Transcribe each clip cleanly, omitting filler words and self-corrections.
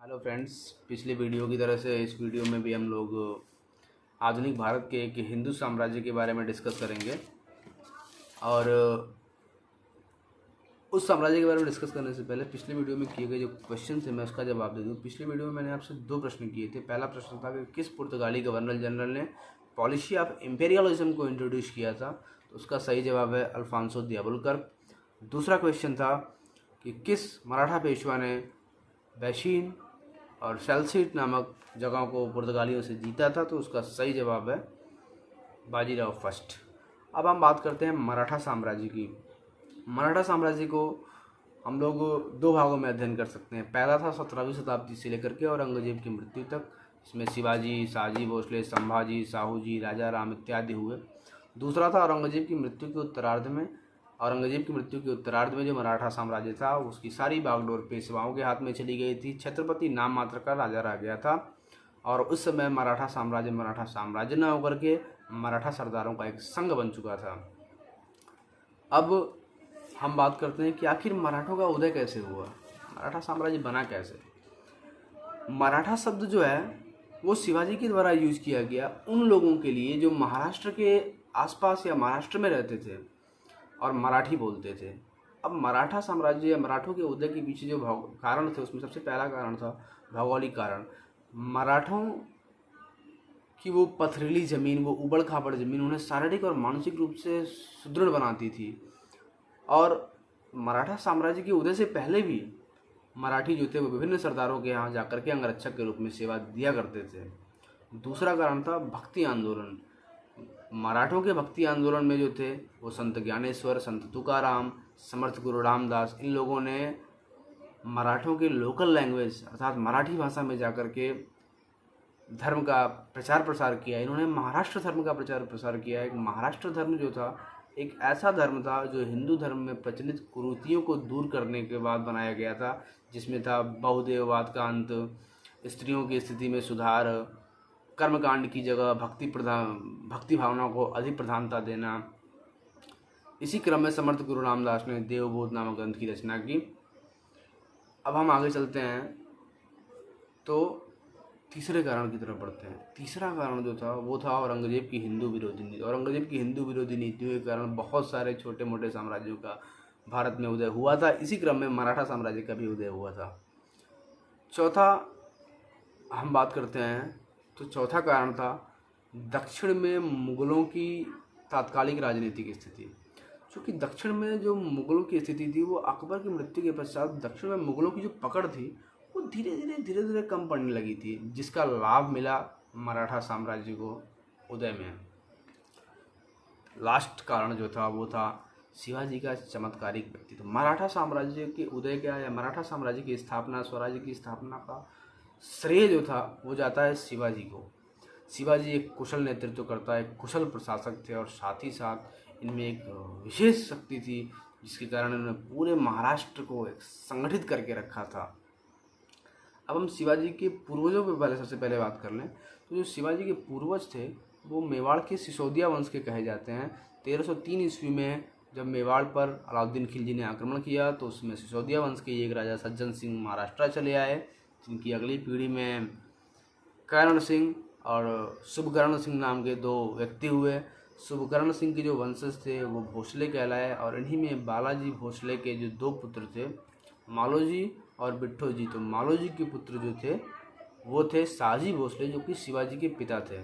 Hello friends, पिछली video की तरह से इस वीडियो में भी हम लोग आधुनिक भारत के एक हिंदू साम्राज्य के बारे में डिस्कस करेंगे। और उस साम्राज्य के बारे में डिस्कस करने से पहले पिछली वीडियो में किए गए जो क्वेश्चन थे मैं उसका जवाब दे दूँ। पिछली वीडियो में मैंने आपसे दो प्रश्न किए थे। पहला प्रश्न था कि किस पुर्तगाली गवर्नर जनरल ने पॉलिसी ऑफ इम्पेरियलिज्म को इंट्रोड्यूस किया था, तो उसका सही जवाब है अल्फांसो दी अबुलकर। दूसरा क्वेश्चन था कि किस मराठा पेशवा ने बैशीन और सेल्सिट नामक जगहों को पुर्तगालियों से जीता था, तो उसका सही जवाब है बाजीराव फर्स्ट। अब हम बात करते हैं मराठा साम्राज्य की। मराठा साम्राज्य को हम लोग दो भागों में अध्ययन कर सकते हैं। पहला था 17वीं शताब्दी से लेकर के औरंगजेब की मृत्यु तक, इसमें शिवाजी, शाहजी भोसले, संभाजी, साहूजी, राजा राम इत्यादि हुए। दूसरा था औरंगजेब की मृत्यु के उत्तरार्ध में। औरंगजेब की मृत्यु के उत्तरार्ध में जो मराठा साम्राज्य था उसकी सारी बागडोर पेशवाओं के हाथ में चली गई थी। छत्रपति नाम मात्र का राजा रह गया था और उस समय मराठा साम्राज्य न होकर के मराठा सरदारों का एक संघ बन चुका था। अब हम बात करते हैं कि आखिर मराठों का उदय कैसे हुआ, मराठा साम्राज्य बना कैसे। मराठा शब्द जो है वो शिवाजी के द्वारा यूज किया गया उन लोगों के लिए जो महाराष्ट्र के आसपास या महाराष्ट्र में रहते थे और मराठी बोलते थे। अब मराठा साम्राज्य या मराठों के उदय के पीछे जो कारण थे उसमें सबसे पहला कारण था भौगोलिक कारण। मराठों की वो पथरीली ज़मीन, वो उबड़ खाबड़ ज़मीन उन्हें शारीरिक और मानसिक रूप से सुदृढ़ बनाती थी। और मराठा साम्राज्य के उदय से पहले भी मराठी जो थे वो विभिन्न सरदारों के यहाँ जाकर के अंगरक्षक के रूप में सेवा दिया करते थे। दूसरा कारण था भक्ति आंदोलन। मराठों के भक्ति आंदोलन में जो थे वो संत ज्ञानेश्वर, संत तुकाराम, समर्थ गुरु रामदास, इन लोगों ने मराठों के लोकल लैंग्वेज अर्थात मराठी भाषा में जाकर के धर्म का प्रचार प्रसार किया। इन्होंने महाराष्ट्र धर्म का प्रचार प्रसार किया। एक महाराष्ट्र धर्म जो था एक ऐसा धर्म था जो हिंदू धर्म में प्रचलित कुरीतियों को दूर करने के बाद बनाया गया था, जिसमें था बहुदेववाद का अंत, स्त्रियों की स्थिति में सुधार, कर्मकांड की जगह भक्ति भावना को अधिक प्रधानता देना। इसी क्रम में समर्थ गुरु रामदास ने देवबोध नामक ग्रंथ की रचना की। अब हम आगे चलते हैं तो तीसरे कारण की तरफ बढ़ते हैं। तीसरा कारण जो था वो था औरंगजेब की हिंदू विरोधी नीति। औरंगजेब की हिंदू विरोधी नीतियों के कारण बहुत सारे छोटे मोटे साम्राज्यों का भारत में उदय हुआ था। इसी क्रम में मराठा साम्राज्य का भी उदय हुआ था। चौथा हम बात करते हैं तो चौथा कारण था दक्षिण में मुगलों की तात्कालिक राजनीतिक स्थिति। चूँकि दक्षिण में जो मुगलों की स्थिति थी वो अकबर की मृत्यु के पश्चात दक्षिण में मुगलों की जो पकड़ थी वो धीरे धीरे कम पड़ने लगी थी, जिसका लाभ मिला मराठा साम्राज्य को उदय में। लास्ट कारण जो था वो था शिवाजी का चमत्कारिक व्यक्तित्व। मराठा साम्राज्य के उदय का या मराठा साम्राज्य की स्थापना, स्वराज्य की स्थापना का श्रेय जो था वो जाता है शिवाजी को। शिवाजी एक कुशल नेतृत्वकर्ता, एक कुशल प्रशासक थे और साथ ही साथ इनमें एक विशेष शक्ति थी जिसके कारण इन्होंने पूरे महाराष्ट्र को एक संगठित करके रखा था। अब हम शिवाजी के पूर्वजों पर सबसे पहले बात कर लें तो जो शिवाजी के पूर्वज थे वो मेवाड़ के सिसोदिया वंश के कहे जाते हैं। 1303 ईस्वी में जब मेवाड़ पर अलाउद्दीन खिलजी ने आक्रमण किया तो उसमें सिसोदिया वंश के एक राजा सज्जन सिंह महाराष्ट्र चले आए, जिनकी अगली पीढ़ी में कर्ण सिंह और शुभकर्ण सिंह नाम के दो व्यक्ति हुए। शुभकर्ण सिंह के जो वंशज थे वो भोसले कहलाए और इन्हीं में बालाजी भोसले के जो दो पुत्र थे मालोजी और बिट्ठो जी, तो मालोजी के पुत्र जो थे वो थे शाहजी भोसले जो कि शिवाजी के पिता थे।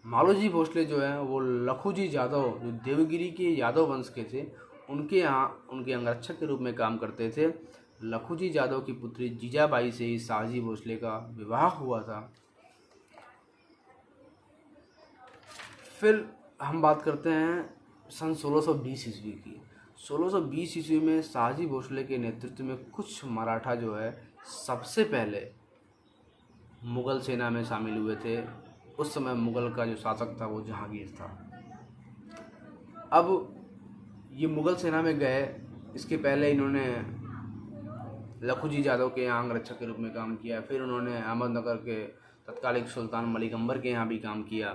मालोजी भोसले जो है वो लखूजी यादव जो देवगिरी के यादव वंश के थे उनके यहाँ उनके अंगरक्षक के रूप में काम करते थे। लखूजी यादव की पुत्री जीजाबाई से ही शाहजी भोसले का विवाह हुआ था। फिर हम बात करते हैं सन 1620 ईस्वी की। 1620 ईस्वी में शाहजी भोसले के नेतृत्व में कुछ मराठा जो है सबसे पहले मुग़ल सेना में शामिल हुए थे। उस समय मुग़ल का जो शासक था वो जहांगीर था। अब ये मुग़ल सेना में गए, इसके पहले इन्होंने लखूजी यादव के यहाँ अंगरक्षक के रूप में काम किया। फिर उन्होंने अहमदनगर के तत्कालीन सुल्तान मलिक अंबर के यहाँ भी काम किया।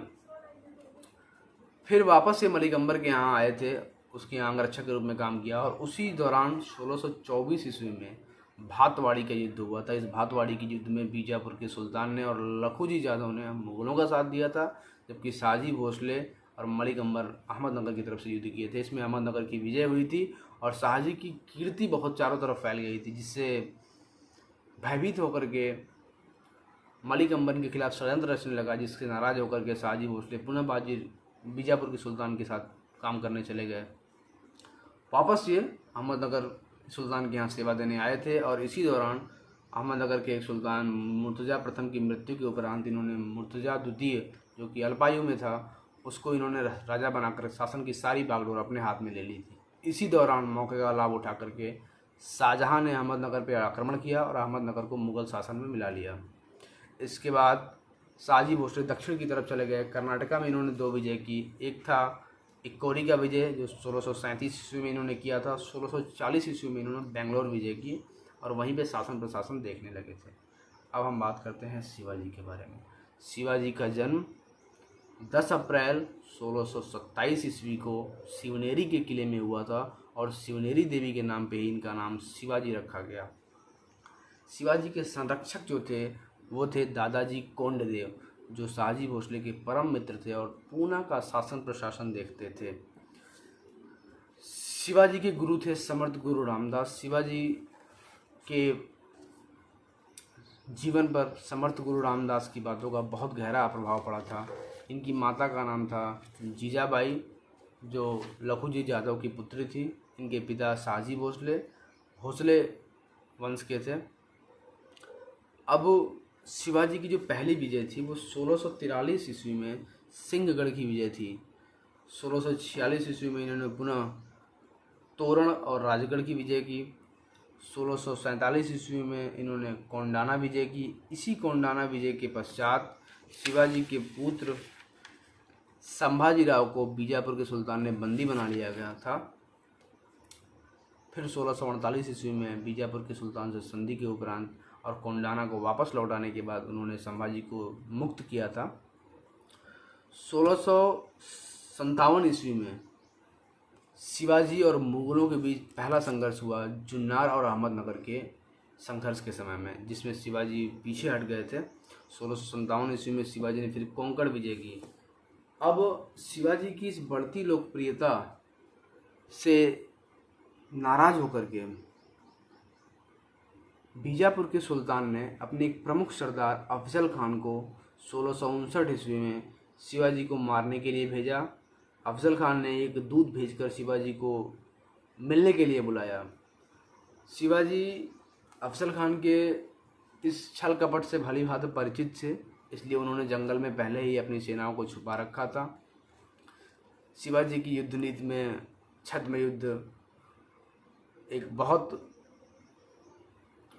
फिर वापस से मलिक अंबर के यहाँ आए थे, उसके यहाँ अंगरक्षक के रूप में काम किया और उसी दौरान 1624 ईस्वी में भातवाड़ी का युद्ध हुआ था। इस भातवाड़ी के युद्ध में बीजापुर के सुल्तान ने और लखुजी जादव ने मुग़लों का साथ दिया था, जबकि साजी भोसले और मलिक अंबर अहमदनगर की तरफ से युद्ध किए थे। इसमें अहमदनगर की विजय हुई थी और शाहजी की कीर्ति बहुत चारों तरफ फैल गई थी, जिससे भयभीत होकर के मलिक अंबर के खिलाफ षड्यंत्र रचने लगा, जिससे नाराज होकर के शाहजी भोसले पुनः बीजापुर के सुल्तान के साथ काम करने चले गए। वापस ये अहमदनगर सुल्तान के यहाँ सेवा देने आए थे और इसी दौरान अहमदनगर के एक सुल्तान मुर्तज़ा प्रथम की मृत्यु के उपरांत इन्होंने मुर्तज़ा द्वितीय, जो कि अल्पायु में था, उसको इन्होंने राजा बनाकर शासन की सारी बागडोर अपने हाथ में ले ली थी। इसी दौरान मौके का लाभ उठा करके शाहजहाँ ने अहमदनगर पर आक्रमण किया और अहमदनगर को मुग़ल शासन में मिला लिया। इसके बाद शाहजी भोसले दक्षिण की तरफ चले गए। कर्नाटका में इन्होंने 2 विजय की। एक था इक्कोरी का विजय, जो 1637 ईस्वी में इन्होंने किया था। 1640 ईस्वी में इन्होंने बेंगलोर विजय की और वहीं पे शासन प्रशासन देखने लगे थे। अब हम बात करते हैं शिवाजी के बारे में। शिवाजी का जन्म 10 अप्रैल 1627 ईस्वी को शिवनेरी के किले में हुआ था और शिवनेरी देवी के नाम पे ही इनका नाम शिवाजी रखा गया। शिवाजी के संरक्षक जो थे वो थे दादाजी कोंडदेव, जो शाहजी भोसले के परम मित्र थे और पूना का शासन प्रशासन देखते थे। शिवाजी के गुरु थे समर्थ गुरु रामदास। शिवाजी के जीवन पर समर्थ गुरु रामदास की बातों का बहुत गहरा प्रभाव पड़ा था। इनकी माता का नाम था जीजाबाई, जो लखुजी जादव की पुत्री थी। इनके पिता शाहजी भोसले वंश के थे। अब शिवाजी की जो पहली विजय थी वो 1643 ईस्वी में सिंहगढ़ की विजय थी। 1646 ईस्वी में इन्होंने पुनः तोरण और राजगढ़ की विजय की। 1647 ईस्वी में इन्होंने कोंडाना विजय की। इसी कोंडाना विजय के पश्चात शिवाजी के पुत्र संभाजीराव को बीजापुर के सुल्तान ने बंदी बना लिया गया था। फिर 1648 ईस्वी में बीजापुर के सुल्तान से संधि के उपरांत और कोंडाना को वापस लौटाने के बाद उन्होंने संभाजी को मुक्त किया था। 1657 ईस्वी में शिवाजी और मुग़लों के बीच पहला संघर्ष हुआ, जुन्नार और अहमदनगर के संघर्ष के समय में, जिसमें शिवाजी पीछे हट गए थे। 1657 ईस्वी में शिवाजी ने फिर कोंकण विजय की। अब शिवाजी की इस बढ़ती लोकप्रियता से नाराज होकर के बीजापुर के सुल्तान ने अपने एक प्रमुख सरदार अफजल खान को 1659 ईस्वी में शिवाजी को मारने के लिए भेजा। अफजल खान ने एक दूत भेजकर शिवाजी को मिलने के लिए बुलाया। शिवाजी अफजल खान के इस छल कपट से भली भांति परिचित थे, इसलिए उन्होंने जंगल में पहले ही अपनी सेनाओं को छुपा रखा था। शिवाजी की युद्ध नीति में छद्म युद्ध एक बहुत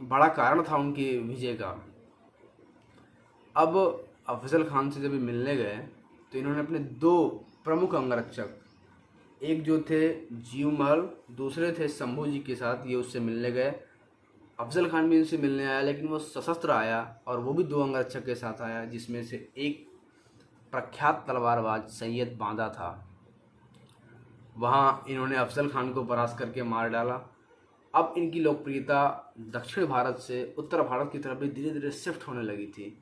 बड़ा कारण था उनकी विजय का। अब अफजल खान से जब ये मिलने गए तो इन्होंने अपने 2 प्रमुख अंगरक्षक, एक जो थे जीवमल, दूसरे थे शंभू जी के साथ, ये उससे मिलने गए। अफजल खान भी इनसे मिलने आया, लेकिन वो सशस्त्र आया और वो भी 2 अंगरक्षक के साथ आया, जिसमें से एक प्रख्यात तलवारबाज सैयद बांदा था। वहाँ इन्होंने अफजल खान को परास्त करके मार डाला। अब इनकी लोकप्रियता दक्षिण भारत से उत्तर भारत की तरफ भी धीरे धीरे शिफ्ट होने लगी थी,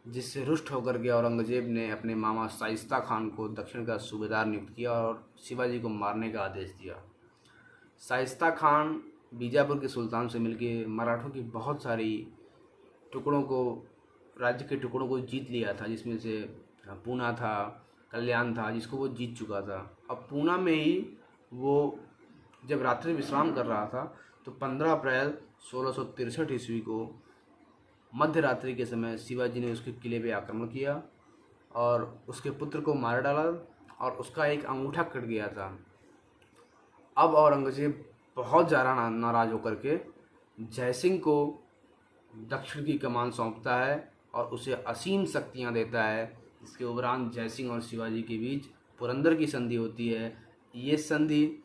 जिससे रुष्ट होकर के औरंगजेब ने अपने मामा शाइस्ता खान को दक्षिण का सूबेदार नियुक्त किया और शिवाजी को मारने का आदेश दिया। शाइस्ता खान बीजापुर के सुल्तान से मिलकर मराठों की बहुत सारी राज्य के टुकड़ों को जीत लिया था, जिसमें से पूना था, कल्याण था, जिसको वो जीत चुका था। अब पूना में ही वो जब रात्रि विश्राम कर रहा था तो 15 अप्रैल 1663 ईस्वी को मध्य रात्रि के समय शिवाजी ने उसके किले पे आक्रमण किया और उसके पुत्र को मार डाला और उसका एक अंगूठा कट गया था। अब औरंगजेब बहुत ज़्यादा नाराज़ होकर के जयसिंह को दक्षिण की कमान सौंपता है और उसे असीम शक्तियाँ देता है। इसके उपरांत जयसिंह और शिवाजी के बीच पुरंदर की संधि होती है। ये संधि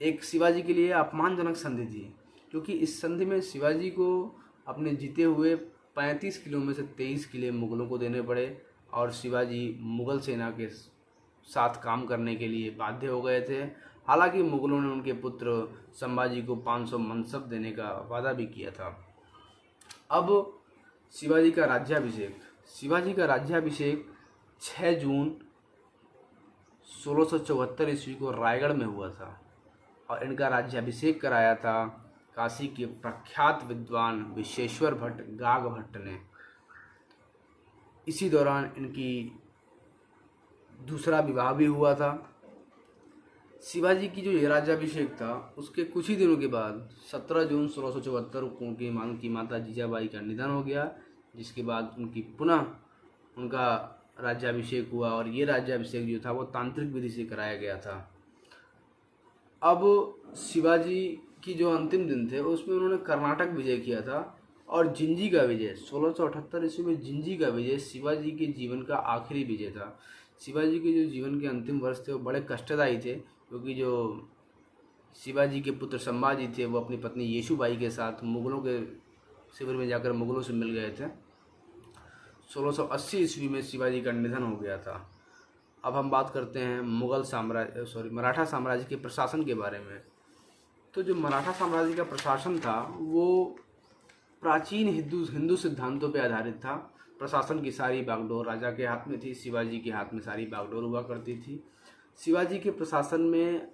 एक शिवाजी के लिए अपमानजनक संधि थी, क्योंकि इस संधि में शिवाजी को अपने जीते हुए 35 किलो में से 23 किले मुग़लों को देने पड़े और शिवाजी मुग़ल सेना के साथ काम करने के लिए बाध्य हो गए थे। हालांकि मुगलों ने उनके पुत्र संभाजी को 500 मनसब देने का वादा भी किया था। अब शिवाजी का राज्याभिषेक। शिवाजी का राज्याभिषेक 6 जून 1674 ईस्वी को रायगढ़ में हुआ था और इनका राज्याभिषेक कराया था काशी के प्रख्यात विद्वान विश्वेश्वर भट्ट गाग भट्ट ने। इसी दौरान इनकी दूसरा विवाह भी हुआ था। शिवाजी की जो ये राज्याभिषेक था उसके कुछ ही दिनों के बाद 17 जून 1674 को उनकी माता जीजाबाई का निधन हो गया, जिसके बाद पुनः उनका राज्याभिषेक हुआ और ये राज्याभिषेक जो था वो तांत्रिक विधि से कराया गया था। अब शिवाजी की जो अंतिम दिन थे उसमें उन्होंने कर्नाटक विजय किया था और जिंजी का विजय 1678 ईस्वी में जिंजी का विजय शिवाजी के जीवन का आखिरी विजय था। शिवाजी के जो जीवन के अंतिम वर्ष थे वो बड़े कष्टदायी थे, क्योंकि जो शिवाजी के पुत्र संभाजी थे वो अपनी पत्नी येशुबाई के साथ मुगलों के शिविर में जाकर मुगलों से मिल गए थे। 1680 ईस्वी में शिवाजी का निधन हो गया था। अब हम बात करते हैं मराठा साम्राज्य के प्रशासन के बारे में। तो जो मराठा साम्राज्य का प्रशासन था वो प्राचीन हिंदू सिद्धांतों पर आधारित था। प्रशासन की सारी बागडोर राजा के हाथ में थी, शिवाजी के हाथ में सारी बागडोर हुआ करती थी। शिवाजी के प्रशासन में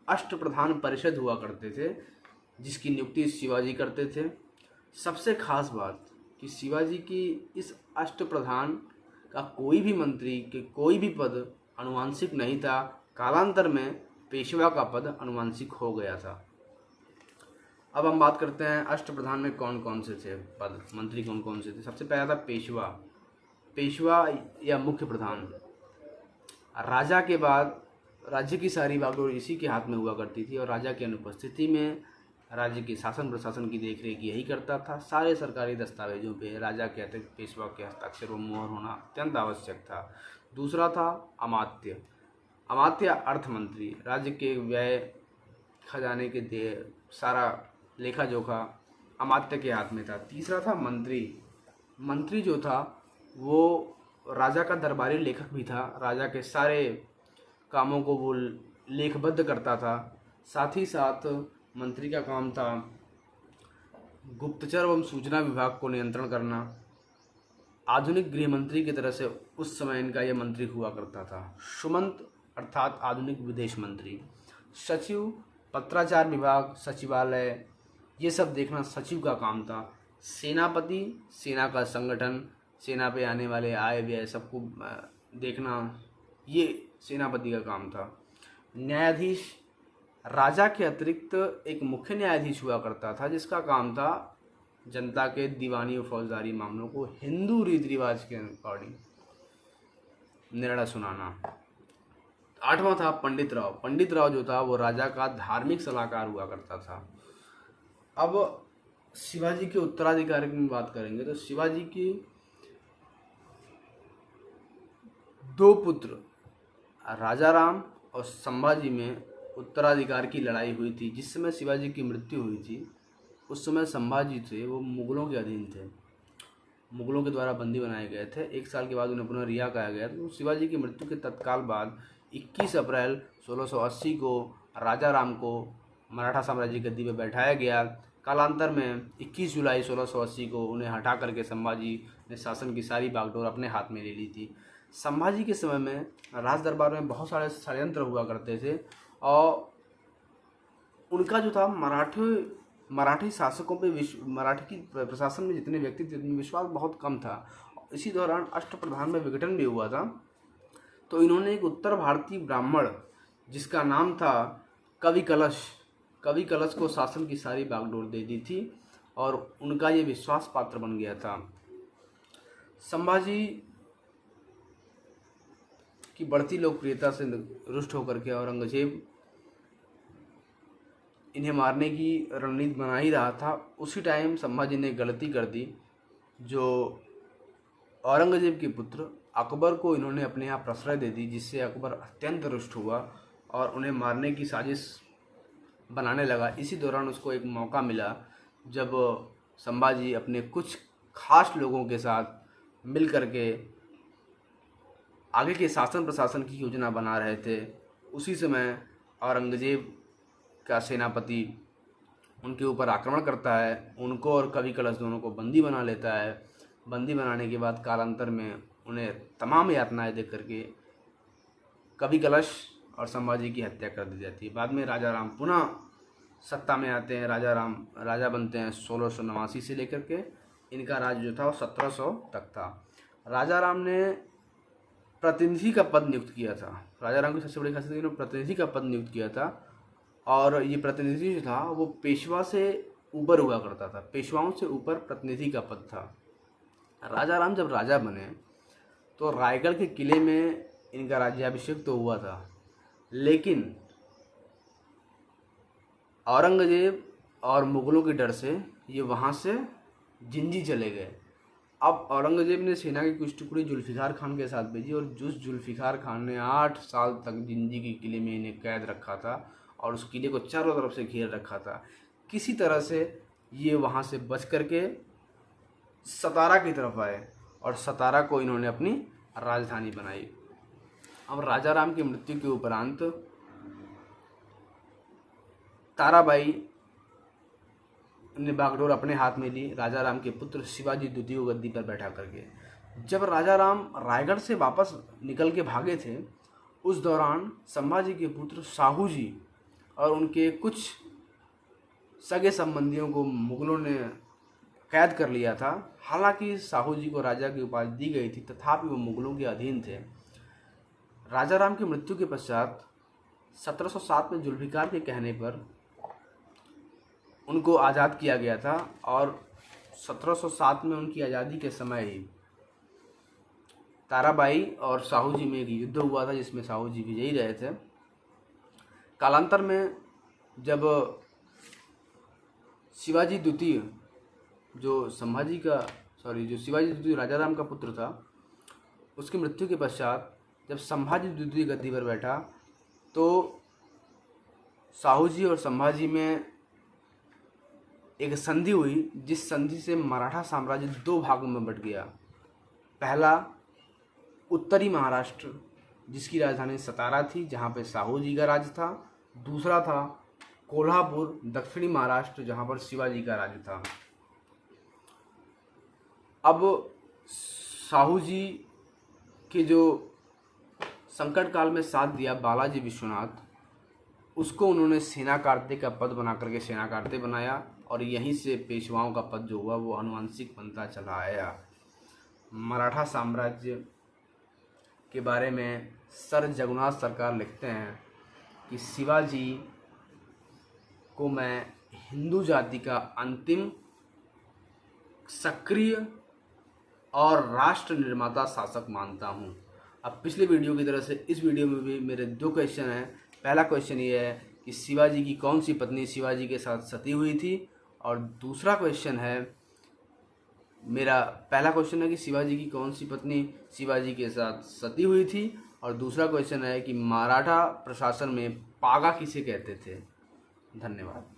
अष्टप्रधान परिषद हुआ करते थे, जिसकी नियुक्ति शिवाजी करते थे। सबसे खास बात कि शिवाजी की इस अष्टप्रधान का कोई भी मंत्री के कोई भी पद अनुवांशिक नहीं था। कालांतर में पेशवा का पद अनुवांशिक हो गया था। अब हम बात करते हैं अष्टप्रधान में कौन कौन से थे पद, मंत्री कौन कौन से थे। सबसे पहला था पेशवा या मुख्य प्रधान। राजा के बाद राज्य की सारी बागडोर इसी के हाथ में हुआ करती थी और राजा की अनुपस्थिति में राज्य के शासन प्रशासन की देखरेख यही करता था। सारे सरकारी दस्तावेजों पे राजा के अतिरिक्त पेशवा के हस्ताक्षर व मुहर होना अत्यंत आवश्यक था। दूसरा था अमात्य अर्थ मंत्री। राज्य के व्यय खजाने के सारा लेखा जोखा अमात्य के हाथ में था। तीसरा था मंत्री जो था वो राजा का दरबारी लेखक भी था। राजा के सारे कामों को वो लेखबद्ध करता था। साथ ही साथ मंत्री का काम था गुप्तचर एवं सूचना विभाग को नियंत्रण करना। आधुनिक गृह मंत्री की तरह से उस समय इनका यह मंत्री हुआ करता था। सुमंत अर्थात आधुनिक विदेश मंत्री। सचिव पत्राचार विभाग, सचिवालय, ये सब देखना सचिव का काम था। सेनापति सेना का संगठन, सेना पे आने वाले आय व्यय सबको देखना, ये सेनापति का काम था। न्यायाधीश, राजा के अतिरिक्त एक मुख्य न्यायाधीश हुआ करता था जिसका काम था जनता के दीवानी और फौजदारी मामलों को हिंदू रीति रिवाज के अकॉर्डिंग निर्णय सुनाना। आठवां था पंडित राव जो था वो राजा का धार्मिक सलाहकार हुआ करता था। अब शिवाजी के उत्तराधिकारी की बात करेंगे तो शिवाजी की 2 पुत्र राजा राम और संभाजी में उत्तराधिकार की लड़ाई हुई थी। जिस समय शिवाजी की मृत्यु हुई थी उस समय संभाजी थे वो मुगलों के अधीन थे, मुगलों के द्वारा बंदी बनाए गए थे। 1 साल के बाद उन्हें पुनः रिहा किया गया। तो शिवाजी की मृत्यु के तत्काल बाद 21 अप्रैल 1680 को राजा राम को मराठा साम्राज्य की गद्दी पर बैठाया गया। कालांतर में 21 जुलाई 1680 को उन्हें हटा करके संभाजी ने शासन की सारी बागडोर अपने हाथ में ले ली थी। संभाजी के समय में राज दरबार में बहुत सारे षड्यंत्र हुआ करते थे और उनका जो था मराठी शासकों पे मराठी की प्रशासन में जितने व्यक्ति थे उनमें विश्वास बहुत कम था। इसी दौरान अष्टप्रधान में विघटन भी हुआ था। तो इन्होंने एक उत्तर भारतीय ब्राह्मण जिसका नाम था कवि कलश को शासन की सारी बागडोर दे दी थी और उनका ये विश्वास पात्र बन गया था। संभाजी की बढ़ती लोकप्रियता से रुष्ट होकर के औरंगजेब इन्हें मारने की रणनीति बना ही रहा था। उसी टाइम संभाजी ने गलती कर दी, जो औरंगजेब के पुत्र अकबर को इन्होंने अपने यहाँ प्रश्रय दे दी, जिससे अकबर अत्यंत रुष्ट हुआ और उन्हें मारने की साजिश बनाने लगा। इसी दौरान उसको एक मौका मिला जब संभाजी अपने कुछ खास लोगों के साथ मिल करके आगे के शासन प्रशासन की योजना बना रहे थे। उसी समय औरंगजेब का सेनापति उनके ऊपर आक्रमण करता है, उनको और कवि कलश दोनों को बंदी बना लेता है। बंदी बनाने के बाद कालांतर में उन्हें तमाम यातनाएं दे करके कवि कलश और संभाजी की हत्या कर दी जाती है। बाद में राजा राम पुनः सत्ता में आते हैं। राजा राम राजा बनते हैं 1689 से लेकर के। इनका राज जो था वो 1700 तक था। राजा राम ने प्रतिनिधि का पद नियुक्त किया था। राजा राम की सबसे बड़ी खासियत इन्होंने प्रतिनिधि का पद नियुक्त किया था, और ये प्रतिनिधि जो था वो पेशवा से ऊपर हुआ करता था। पेशवाओं से ऊपर प्रतिनिधि का पद था। राजा राम जब राजा बने तो रायगढ़ के किले में इनका राज्याभिषेक तो हुआ था, लेकिन औरंगजेब और मुग़लों के डर से ये वहाँ से जिंजी चले गए। अब औरंगजेब ने सेना की कुछ टुकड़ी जुल्फ़िकार खान के साथ भेजी, और जिस जुल्फ़िकार खान ने 8 साल तक जिंजी के किले में इन्हें कैद रखा था और उस किले को चारों तरफ से घेर रखा था, किसी तरह से ये वहाँ से बच करके सतारा की तरफ आए और सतारा को इन्होंने अपनी राजधानी बनाई। अब राजा राम की मृत्यु के उपरांत ताराबाई ने बागडोर अपने हाथ में ली, राजा राम के पुत्र शिवाजी द्वितीय को गद्दी पर बैठा करके। जब राजा राम रायगढ़ से वापस निकल के भागे थे, उस दौरान संभाजी के पुत्र साहू जी और उनके कुछ सगे संबंधियों को मुग़लों ने कैद कर लिया था। हालांकि साहू जी को राजा की उपाधि दी गई थी, तथापि वो मुग़लों के अधीन थे। राजा राम की मृत्यु के पश्चात 1707 में जुल्फ़िकार के कहने पर उनको आज़ाद किया गया था, और 1707 में उनकी आज़ादी के समय ही ताराबाई और साहू जी में एक युद्ध हुआ था, जिसमें साहू जी विजयी रहे थे। कालांतर में जब शिवाजी द्वितीय जो शिवाजी द्वितीय राजा राम का पुत्र था, उसकी मृत्यु के पश्चात जब संभाजी द्वितीय गद्दी पर बैठा, तो साहू जी और संभाजी में एक संधि हुई, जिस संधि से मराठा साम्राज्य 2 भागों में बंट गया। पहला उत्तरी महाराष्ट्र, जिसकी राजधानी सतारा थी, जहाँ पे साहू जी का राज था। दूसरा था कोल्हापुर, दक्षिणी महाराष्ट्र, जहाँ पर शिवाजी का राज था। अब साहू जी के जो संकट काल में साथ दिया बालाजी विश्वनाथ, उसको उन्होंने सेनाकार्ते का पद बना करके सेनाकार्ते बनाया, और यहीं से पेशवाओं का पद जो हुआ वो आनुवंशिक बनता चला आया। मराठा साम्राज्य के बारे में सर जगन्नाथ सरकार लिखते हैं कि शिवाजी को मैं हिंदू जाति का अंतिम सक्रिय और राष्ट्र निर्माता शासक मानता हूँ। अब पिछले वीडियो की तरह से इस वीडियो में भी मेरे 2 क्वेश्चन हैं। पहला क्वेश्चन ये है कि शिवाजी की कौन सी पत्नी शिवाजी के साथ सती हुई थी, और दूसरा क्वेश्चन है पहला क्वेश्चन है कि शिवाजी की कौन सी पत्नी शिवाजी के साथ सती हुई थी, और दूसरा क्वेश्चन है कि मराठा प्रशासन में पागा किसे कहते थे। धन्यवाद।